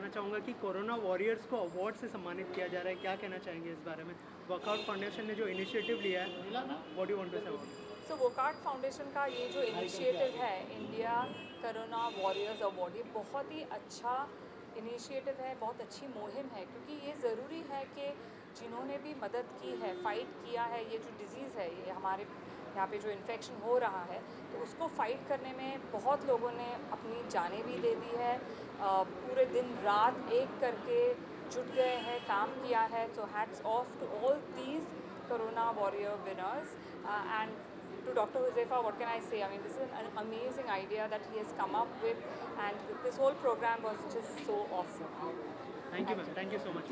जानना चाहूँगा कि कोरोना वॉरियर्स को अवार्ड से सम्मानित किया जा रहा है, क्या कहना चाहेंगे इस बारे में? वर्कआउट फाउंडेशन ने जो इनिशिएटिव लिया है, what do you want to say about it? So workout foundation का ये जो इनिशिएटिव है इंडिया कोरोना वॉरियर्स अवार्ड, ये बहुत ही अच्छा इनिशिएटिव है, बहुत अच्छी मुहिम है, क्योंकि ये ज़रूरी है कि जिन्होंने भी मदद की है, फाइट किया है, ये जो डिज़ीज़ है, ये हमारे यहाँ पे जो इन्फेक्शन हो रहा है, तो उसको फाइट करने में बहुत लोगों ने अपनी जानें भी दे दी है, पूरे दिन रात एक करके जुट गए हैं, काम किया है। तो hats off to all these Corona warrior winners and to Dr. Huzefa, what can I say? I mean, this is an amazing idea that he has come up with, and this whole program was just so awesome. Thank you ma'am, thank you so much.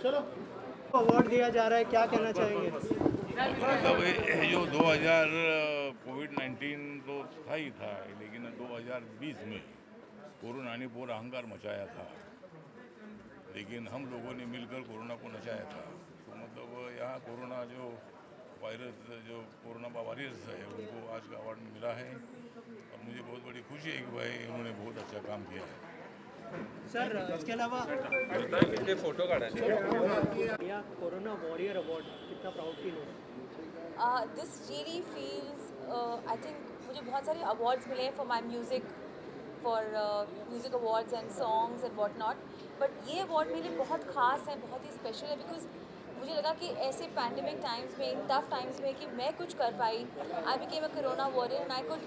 चलो, award दिया जा रहा है, क्या कहना चाहेंगे? मतलब ये जो 2000 कोविड-19 तो था ही था, लेकिन 2020 में कोरोना ने पूरा अहंकार मचाया था, लेकिन हम लोगों ने मिलकर कोरोना को नचाया था। तो मतलब यहाँ कोरोना जो वायरस, जो कोरोना वॉरियर्स है, उनको आज का अवार्ड मिला है और मुझे बहुत बड़ी खुशी है कि भाई उन्होंने बहुत अच्छा काम किया है। सर, इसके अलावा फोटो काढ़ा या कोरोना वॉरियर अवार्ड कितना प्राउड फील हो रहा है? This really feels, I think मुझे बहुत सारे अवार्ड्स मिले हैं for my music, for music awards and songs and what not, but ये अवार्ड मेरे लिए बहुत ख़ास है, बहुत ही स्पेशल है, बिकॉज मुझे लगा कि ऐसे पैंडमिक टाइम्स में, इन टफ टाइम्स में, कि मैं कुछ कर पाई। I became a corona warrior and I could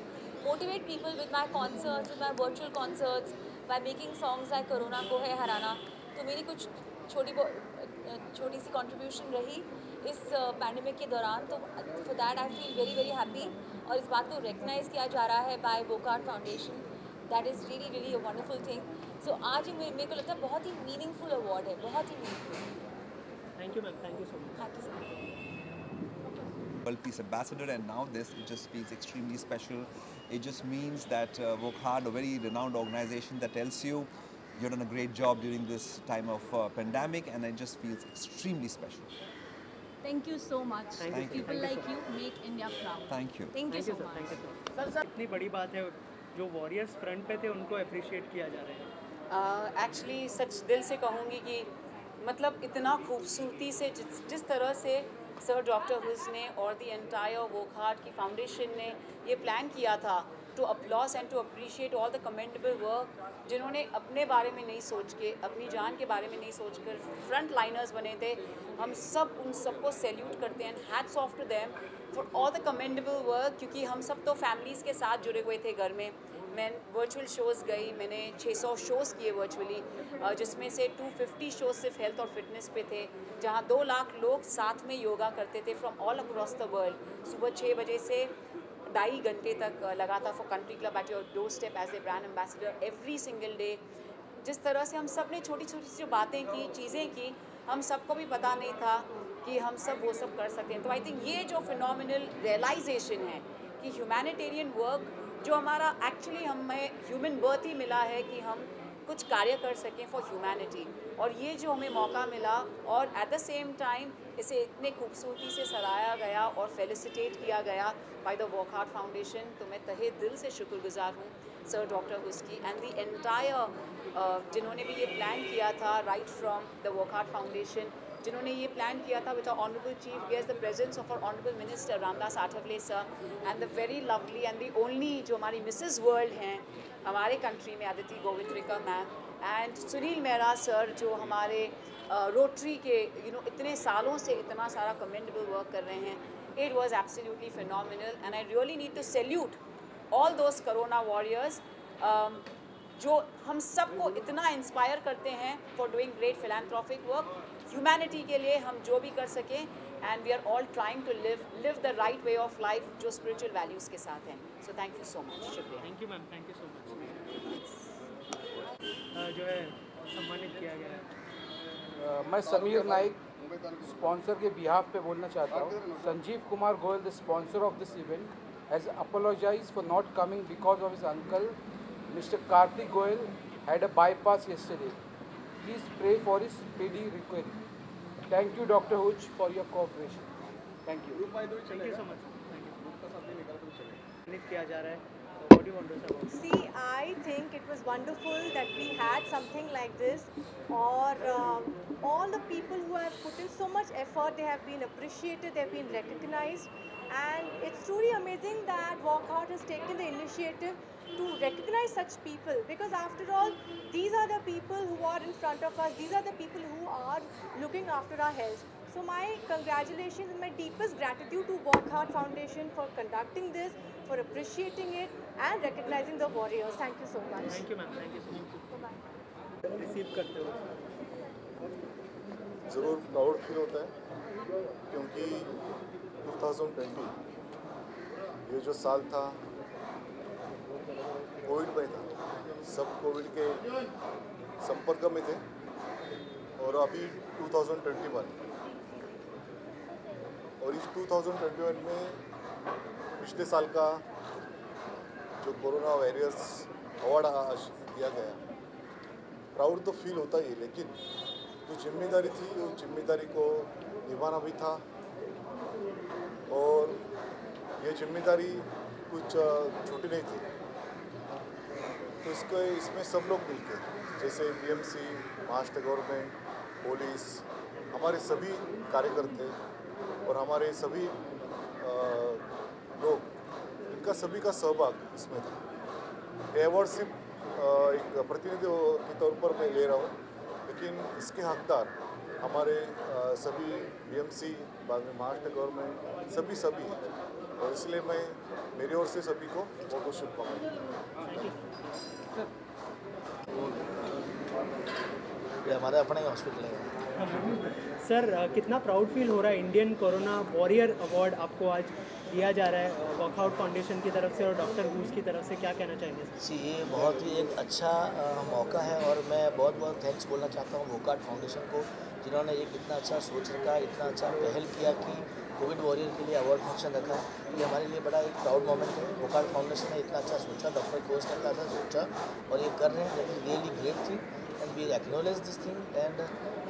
motivate people with my concerts, with my virtual concerts, by making songs like corona को है हराना। तो मेरी कुछ छोटी सी कंट्रीब्यूशन रही इस पैंडमिक के दौरान, तो for that I feel very very happy. और इस बात को रिकग्नाइज़ किया जा रहा है by Walkout Foundation, that is really really a wonderful thing. So आज मेरे को लगता है बहुत ही मीनिंगफुल अवार्ड है, बहुत ही meaningful. Thank you ma'am, thank you so much. Thank you so much. World Peace Ambassador, and now this, it just feels extremely special. It just means that Work Hard, a very renowned organization that tells you you've done a great job during this time of pandemic, and it just feels extremely special. Thank you so much. Thank you, People thank you like you make India proud. Thank you. Thank you so sir, much. Thank you sir. इतनी बड़ी बात है, जो warriors front पे थे उनको appreciate किया जा रहा है। एक्चुअली सच दिल से कहूँगी कि मतलब इतना खूबसूरती से जिस तरह से सर डॉक्टर हुज ने और द एंटायर वर्क हार्ड की फाउंडेशन ने ये प्लान किया था to applause and to appreciate all the commendable work, जिन्होंने अपने बारे में नहीं सोच के, अपनी जान के बारे में नहीं सोच कर फ्रंट लाइनर्स बने थे। हम सब उन सबको सैल्यूट करते हैं, hats off to them for all the commendable work, क्योंकि हम सब तो फैमिलीज़ के साथ जुड़े हुए थे घर में। मैं वर्चुअल शोज़ गई, मैंने 600 शोज़ किए वर्चुअली, जिसमें से 250 शोज़ सिर्फ हेल्थ और फिटनेस पे थे, जहाँ 2 लाख लोग साथ में योगा करते थे from all across the world. सुबह 6 बजे से 2.5 घंटे तक लगातार for country club at your doorstep as a brand ambassador every single day. जिस तरह से हम सब ने छोटी छोटी जो बातें की, चीज़ें की, हम सबको भी पता नहीं था कि हम सब वो सब कर सकते हैं। तो आई थिंक ये जो फिनोमिनल रियलाइजेशन है कि ह्यूमैनिटेरियन वर्क जो हमारा एक्चुअली हमें ह्यूमन बर्थ ही मिला है कि हम कुछ कार्य कर सकें फॉर ह्यूमैनिटी, और ये जो हमें मौका मिला और एट द सेम टाइम इसे इतने खूबसूरती से सराहा गया और फेलिसिटेट किया गया by the work hard foundation, तो मैं तहे दिल से शुक्रगुजार हूँ सर डॉक्टर हुस्की एंड द एंटायर जिन्होंने भी ये प्लान किया था right from the work hard foundation, जिन्होंने ये प्लान किया था with honourable chief guest, the presence of our honourable minister Ramdas Athawale sir and the very lovely and the only जो हमारी मिसेस वर्ल्ड हैं हमारे कंट्री में, Aditi Govitrikar ma'am, and Sunil Mehra sir जो हमारे रोटरी के इतने सालों से इतना सारा कमेंडेबल वर्क कर रहे हैं। It was absolutely phenomenal and I really need to salute all those corona warriors जो हम सबको इतना इंस्पायर करते हैं for doing great philanthropic work, humanity के लिए हम जो भी कर सकें, and we are all trying to live the right way of life जो स्पिरिचुअल वैल्यूज़ के साथ हैं। So thank you so much, शुक्रिया। Thank you ma'am, thank you so much. जो है सम्मानित किया गया है। मैं समीर नाइक स्पॉन्सर के बिहाफ पे बोलना चाहता हूँ। Sanjeev Kumar Goyal, the sponsor of this event, has apologise for not coming because of his uncle Mr. Karthik Goyal had a bypass yesterday. Please pray for his speedy recovery. Thank you, Dr. Huj, for your cooperation. Thank you. Thank you so much. सम्मानित किया जा रहा है। What do you want to say about it? See, I think it was wonderful that we had something like this, or all the people who have put in so much effort, they have been appreciated, they have been recognized, and it's truly amazing that Walkout has taken the initiative to recognize such people, because after all, these are the people who are in front of us, these are the people who are looking after our health. So my congratulations and my deepest gratitude to Walkout Foundation for conducting this, for appreciating it and recognizing the warriors. Thank you so much. Thank you, ma'am. Thank you so much. Bye-bye. Receive करते हो ज़रूर proud feel होता है, क्योंकि 2020 ये जो साल था कोविड में था, सब कोविड के संपर्क में थे, और अभी 2021 और इस 2021 में पिछले साल का जो कोरोना वॉरियर्स अवार्ड दिया गया, प्राउड तो फील होता ही, लेकिन जो जिम्मेदारी थी उस जिम्मेदारी को निभाना भी था, और ये जिम्मेदारी कुछ छोटी नहीं थी। तो इसमें सब लोग मिलके, जैसे बीएमसी, महाराष्ट्र गवर्नमेंट, पुलिस, हमारे सभी कार्यकर्ता और हमारे सभी लोग, इनका सभी का सहभाग इसमें था। ये अवार्ड सिर्फ एक प्रतिनिधि के तौर पर मैं ले रहा हूँ, लेकिन इसके हकदार हमारे सभी बीएमसी, बाद में महाराष्ट्र गवर्नमेंट, सभी हैं, और इसलिए मैं मेरी ओर से सभी को बहुत बहुत शुभकामनाएं। ये हमारा अपना ही हॉस्पिटल है। सर, कितना प्राउड फील हो रहा है, इंडियन कोरोना वॉरियर अवार्ड आपको आज दिया जा रहा है वॉकआउट फाउंडेशन की तरफ से और डॉक्टर गूस की तरफ से, क्या कहना चाहेंगे? जी, ये बहुत ही एक अच्छा मौका है, और मैं बहुत बहुत थैंक्स बोलना चाहता हूँ वॉकआउट फाउंडेशन को, जिन्होंने एक इतना अच्छा सोच रखा, इतना अच्छा पहल किया कि कोविड वॉरियर के लिए अवार्ड फंक्शन रखा। ये हमारे लिए बड़ा एक प्राउड मोमेंट है। वॉकआउट फाउंडेशन ने इतना अच्छा सोचा, डॉक्टर घोष ने इतना अच्छा सोचा, और ये कर रहे हैं, that is really great thing, and we acknowledge this thing, and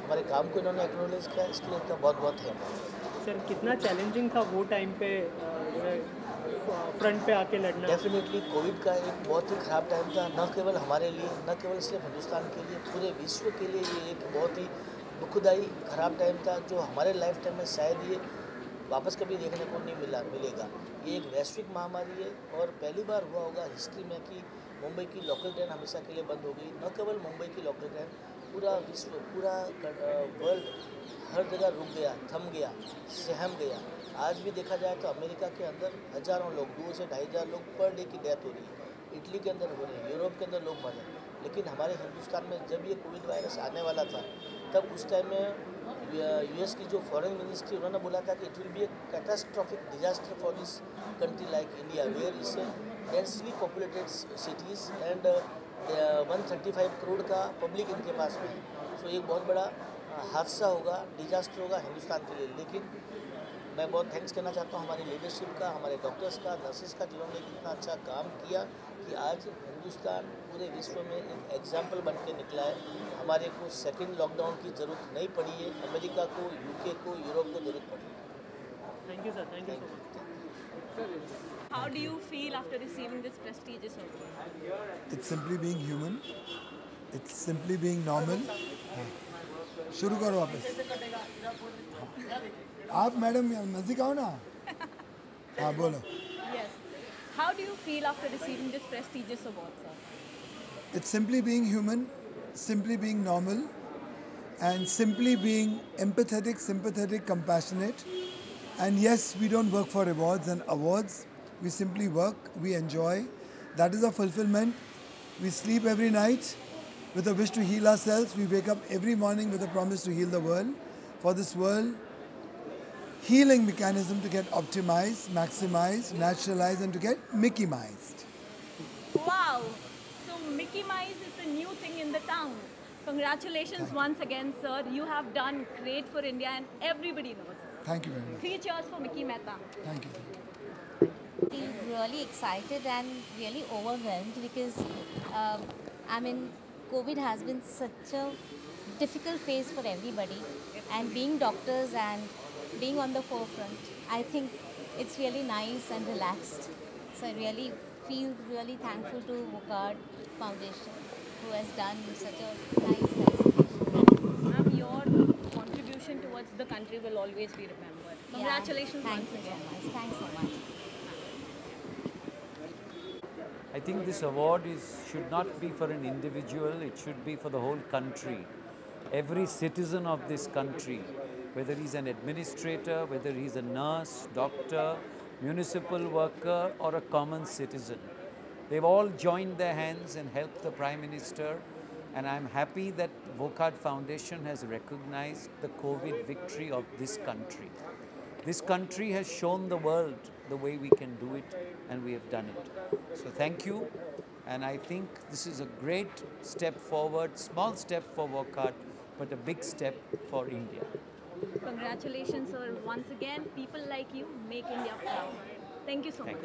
हमारे काम को इन्होंने एक्नॉलेज किया, इसके लिए इनका बहुत बहुत थैंक। सर, कितना चैलेंजिंग था वो टाइम पे फ्रंट पे आके लड़ना? डेफिनेटली कोविड का एक बहुत ही ख़राब टाइम था, न केवल हमारे लिए, न केवल सिर्फ हिंदुस्तान के लिए, पूरे विश्व के लिए ये एक बहुत ही दुखदायी ख़राब टाइम था, जो हमारे लाइफ टाइम में शायद ये वापस कभी देखने को नहीं मिलेगा। ये एक वैश्विक महामारी है, और पहली बार हुआ होगा हिस्ट्री में कि मुंबई की लोकल ट्रेन हमेशा के लिए बंद हो गई। न केवल मुंबई की लोकल ट्रेन, पूरा विश्व, पूरा वर्ल्ड हर जगह रुक गया, थम गया, सहम गया। आज भी देखा जाए तो अमेरिका के अंदर हज़ारों लोग, 2 से 2,500 लोग पर डे की डेथ हो रही है, इटली के अंदर हो रही है, यूरोप के अंदर लोग मर रहे हैं। लेकिन हमारे हिंदुस्तान में जब ये कोविड वायरस आने वाला था, तब उस टाइम में यूएस की जो फॉरेन मिनिस्ट्री, उन्होंने बोला था कि it will be a catastrophic disaster for this country like India, where is densely populated cities and 135 crore का पब्लिक इनके पास में है। सो एक बहुत बड़ा हादसा होगा, डिजास्टर होगा हिंदुस्तान के लिए। लेकिन मैं बहुत थैंक्स करना चाहता हूँ हमारी लीडरशिप का, हमारे डॉक्टर्स का, नर्सेस का, जिन्होंने इतना अच्छा काम किया कि आज हिंदुस्तान पूरे विश्व में एक एग्जाम्पल बन के निकला है। हमारे को सेकंड लॉकडाउन की ज़रूरत नहीं पड़ी है, अमेरिका को, यूके को, यूरोप को ज़रूरत पड़ी है। Thank you sir, thank you so much. How do you feel after receiving this prestigious award? It's simply being human. It's simply being normal. शुरू करो वापस। आप मैडम नज़दीक आओ ना। हाँ बोलो। Yes. How do you feel after receiving this prestigious award, sir? It's simply being human, simply being normal, and simply being empathetic, sympathetic, compassionate. And yes, we don't work for rewards and awards. We simply work, we enjoy. That is our fulfillment. We sleep every night with a wish to heal ourselves. We wake up every morning with a promise to heal the world. For this world, healing mechanism to get optimized, maximized, naturalized, and to get Mickey-mized. Wow! So Mickey Mouse is the new thing in the town. Congratulations once again, sir. You have done great for India and everybody knows. Thank you very much. 3 cheers for Mickey Mehta. Thank you. Really excited and really overwhelmed because COVID has been such a difficult phase for everybody, and being doctors and being on the forefront, I think it's really nice and relaxed. So I really feel really thankful to Wockhardt Foundation, who has done such a nice thing. Ma'am, your contribution towards the country will always be remembered. Congratulations Thank once you again. so much. Thanks so much. I think this award should not be for an individual, it should be for the whole country. Every citizen of this country, whether he's an administrator, whether he's a nurse, doctor, municipal worker or a common citizen. They've all joined their hands and helped the Prime Minister, and I'm happy that Wockhardt Foundation has recognized the COVID victory of this country. This country has shown the world the way we can do it, and we have done it. So thank you, and I think this is a great step forward, small step for Wockhardt, but a big step for India. Congratulations, sir. Once again, people like you make India proud. Thank you so much.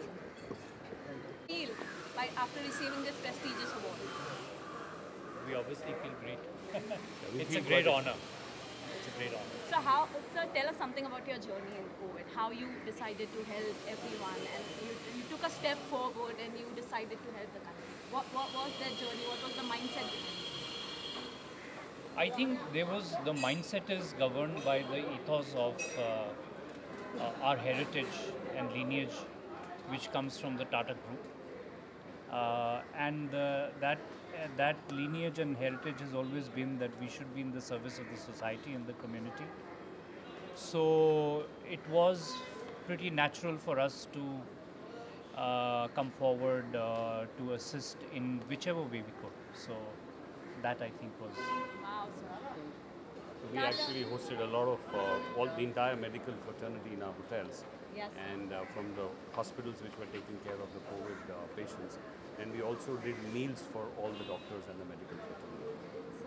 Feel after receiving this prestigious award? We obviously feel great. It's a great honor. It's a great honor. So sir, tell us something about your journey in COVID. How you decided to help everyone, and you took a step forward and you decided to help the country. What was that journey? What was the mindset behind it? I think the mindset is governed by the ethos of our heritage and lineage, which comes from the Tata Group. And that lineage and heritage has always been that we should be in the service of the society and the community. So it was pretty natural for us to come forward to assist in whichever way we could. So that I think was. Wow, sir. So we actually hosted a lot of the entire medical fraternity in our hotels. Yes. And from the hospitals which were taking care of the COVID patients. And we also did meals for all the doctors and the medical fraternity.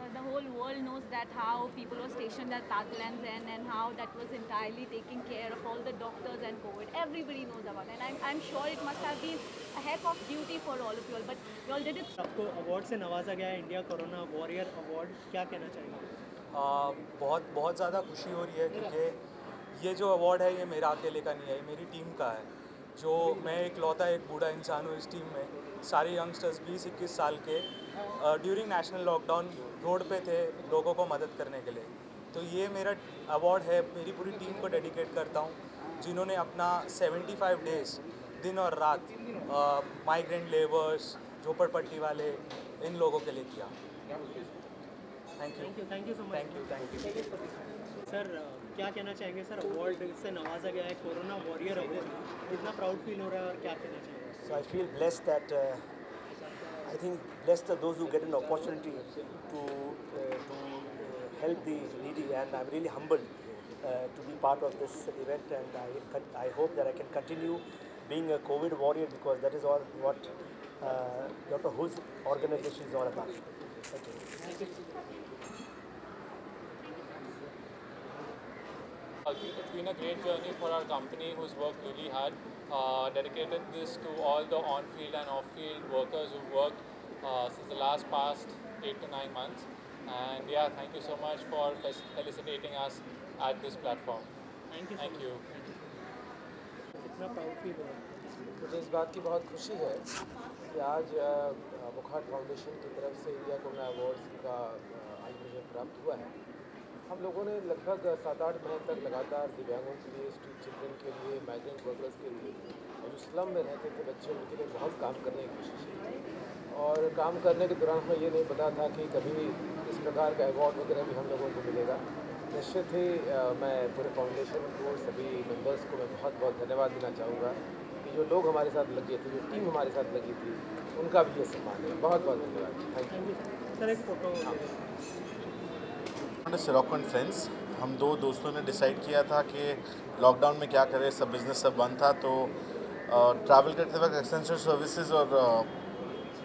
So the whole world knows that how people were stationed at Taj Lands and how that was entirely taking care of all the doctors and COVID. Everybody knows about it. And I'm sure it must have been a heck of duty for all of you all. But you all did it. आपको award से नवाजा गया है India corona warrior award, क्या कहना चाहेंगे? बहुत ज़्यादा खुशी हो रही है क्योंकि ये जो अवार्ड है ये मेरा अकेले का नहीं है, ये मेरी टीम का है। जो मैं एक लौता एक बूढ़ा इंसान हूँ इस टीम में, सारे यंगस्टर्स 20-21 साल के ड्यूरिंग नेशनल लॉकडाउन रोड पे थे लोगों को मदद करने के लिए। तो ये मेरा अवार्ड है, मेरी पूरी टीम को डेडिकेट करता हूँ जिन्होंने अपना 75 डेज़ दिन और रात माइग्रेंट लेबर्स, झोपड़पट्टी वाले, इन लोगों के लिए किया। Thank you so much. Thank you sir, क्या कहना चाहेंगे सर? अवार्ड से नवाजा गया है कोरोना वॉरियर अवार्ड, कितना प्राउड फील हो रहा है और क्या कहना चाहेंगे? So I feel blessed that I think blessed are those who get an opportunity to help the needy, and I'm really humbled to be part of this event, and I hope that I can continue being a COVID warrior, because that is all what Dr. Hu's organization is all about. Thank you. It's been a great journey for our company, who's worked really hard, dedicated this to all the on-field and off-field workers who've worked since the past 8 to 9 months. And yeah, thank you so much for felicitating us at this platform. Thank you. Thank you. कितना proud feel हो रहा है? मुझे इस बात की बहुत खुशी है कि आज वोकहार्ट फाउंडेशन की तरफ से इंडिया कोरोना अवार्ड्स का आज मुझे प्राप्त हुआ है। हम लोगों ने लगभग 7-8 महीने तक लगातार दिव्यांगों के लिए, स्ट्रीट चिल्ड्रन के लिए, माइग्रेंट वर्कर्स के लिए और जो स्लम में रहते थे बच्चे, उनके लिए बहुत काम करने की कोशिश की। और काम करने के दौरान हमें ये नहीं पता था कि कभी इस प्रकार का अवार्ड वगैरह भी हम लोगों को मिलेगा। निश्चित ही मैं पूरे फाउंडेशन को, सभी मेंबर्स को मैं बहुत बहुत धन्यवाद देना चाहूँगा कि जो लोग हमारे साथ लगे थे, जो टीम हमारे साथ लगी थी, उनका भी ये सम्मान है। बहुत बहुत धन्यवाद। Thank you sir. एक फोटो सिरॉको एंड फ्रेंड्स, हम दो दोस्तों ने डिसाइड किया था कि लॉकडाउन में क्या करें, सब बिजनेस सब बंद था, तो ट्रैवल करते वक्त एसेंशियल सर्विसेज और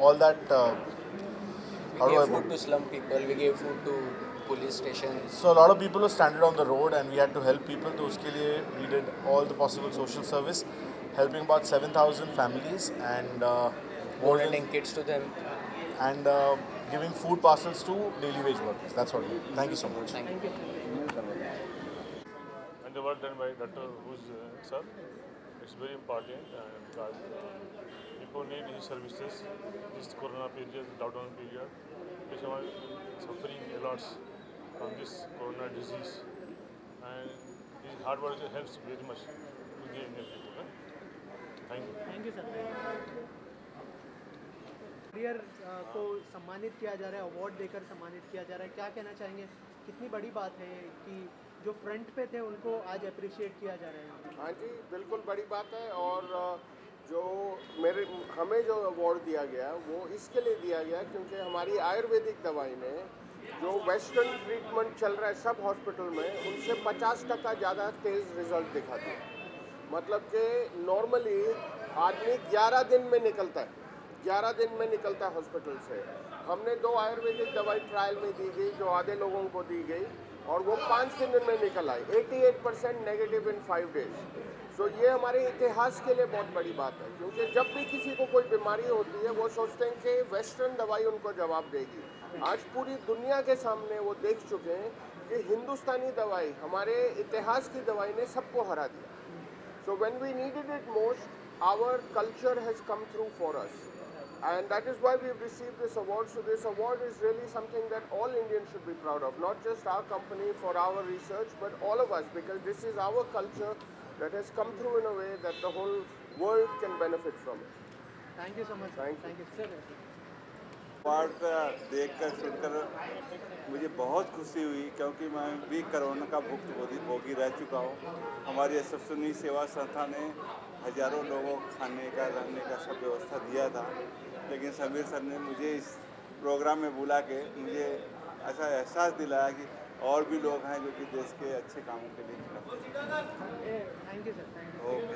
all that We gave food to slum people, we gave food to police stations. So a lot of people were stranded on the road and we had to help people. तो उसके लिए we did all the possible social service, helping about 7,000 families and donating kits to them and giving food parcels to daily wage workers. That's what we did. Thank you so much. Thank you. And the work done by Dr. Hu's sir. It's very important because people need his services. This Corona period, lockdown period, people are suffering a lot from this Corona disease, and his hard work helps very much to the Indian people. Thank you. Thank you sir. Warrior को सम्मानित किया जा रहा है, award देकर सम्मानित किया जा रहा है, क्या कहना चाहेंगे? कितनी बड़ी बात है कि जो फ्रंट पे थे उनको आज अप्रिशिएट किया जा रहा है? हाँ जी, बिल्कुल बड़ी बात है। और जो हमें जो अवार्ड दिया गया वो इसके लिए दिया गया क्योंकि हमारी आयुर्वेदिक दवाई ने जो वेस्टर्न ट्रीटमेंट चल रहा है सब हॉस्पिटल में, उनसे 50% ज़्यादा तेज़ रिजल्ट दिखाती है। मतलब कि नॉर्मली आदमी 11 दिन में निकलता है, 11 दिन में निकलता है हॉस्पिटल से। हमने 2 आयुर्वेदिक दवाई ट्रायल में दी गई जो आधे लोगों को दी गई और वो 5 दिन में निकल आई, 88% नेगेटिव इन 5 डेज। सो ये हमारे इतिहास के लिए बहुत बड़ी बात है क्योंकि जब भी किसी को कोई बीमारी होती है वो सोचते हैं कि वेस्टर्न दवाई उनको जवाब देगी। आज पूरी दुनिया के सामने वो देख चुके हैं कि हिंदुस्तानी दवाई, हमारे इतिहास की दवाई ने सबको हरा दिया। So when we needed it most, our culture has come through for us, and that is why we have received this award. So this award is really something that all Indians should be proud of, not just our company for our research, but all of us, because this is our culture that has come through in a way that the whole world can benefit from it. Thank you so much. Thank you sir. Award देखकर सुनकर मुझे बहुत खुशी हुई क्योंकि मैं भी corona का भुक्तभोगी रह चुका हूँ। हमारी विश्वसनीय सेवा संस्था ने हजारों लोगों को खाने का, रहने का सब व्यवस्था दिया था, लेकिन समीर सर ने मुझे इस प्रोग्राम में बुला के मुझे ऐसा एहसास दिलाया कि और भी लोग हैं जो कि देश के अच्छे कामों के लिए करते हैं। Thank you sir. ओके।